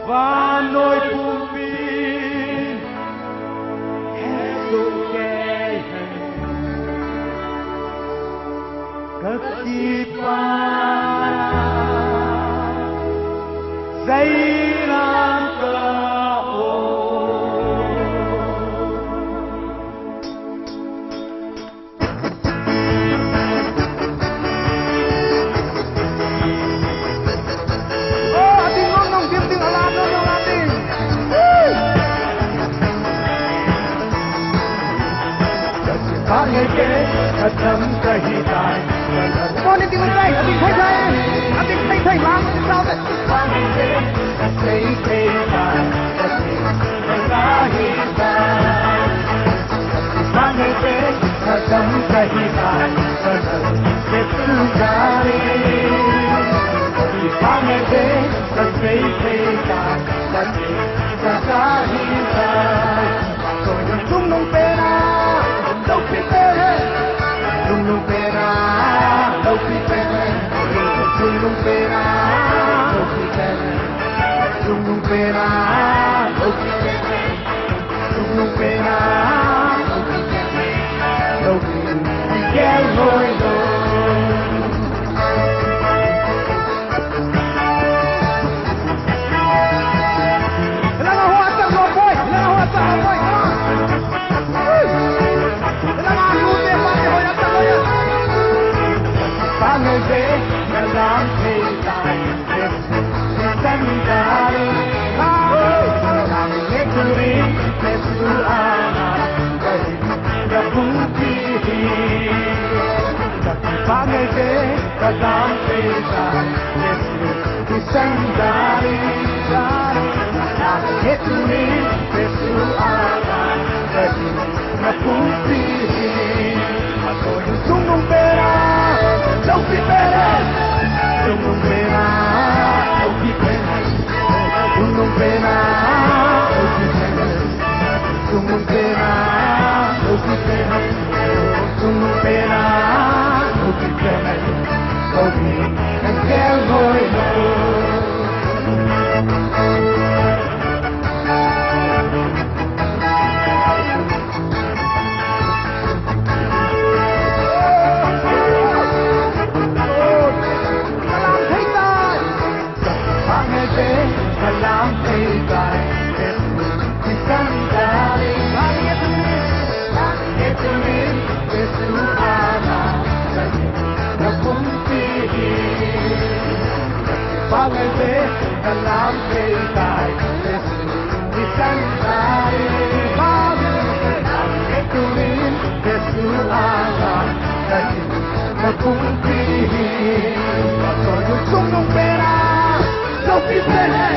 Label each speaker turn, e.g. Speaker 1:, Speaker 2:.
Speaker 1: và nỗi buồn phiền Yesus kẻ ketipan Zairan kau Thầm cây dài con đi tìm anh đây tìm thấy thấy anh tìm thấy thấy làm sao vậy con đi tìm thấy thấy dài anh đã hiện ra con đi tìm thầm cây dài để tự ra đi con đi tìm thấy thấy dài anh đã hiện ra rồi chúng nông pena đâu biết Nung pera, no pipene. Nung pera, no pipene. Nung pera, no pipene. Nung pera, no pipene. No pipene, que voy yo. Dalam hidup sendiri, dalam negeri Yesuanan terbukti. Bangsa dalam hidup Yesus sendiri, dalam negeri Yesuanan terbukti. Aku sungguh berat, lebih berat. Gunung pena, oki pena. Gunung pena, oki pena. Gunung pena, oki pena. Gunung pena, oki pena. Oki, aquel hoyo. Dalam hidup sendiri, Yesus ada terbukti. Bangsa dalam hidup Yesus sendiri, dalam negeri Yesus ada terbukti. Gunung pena, no pipene.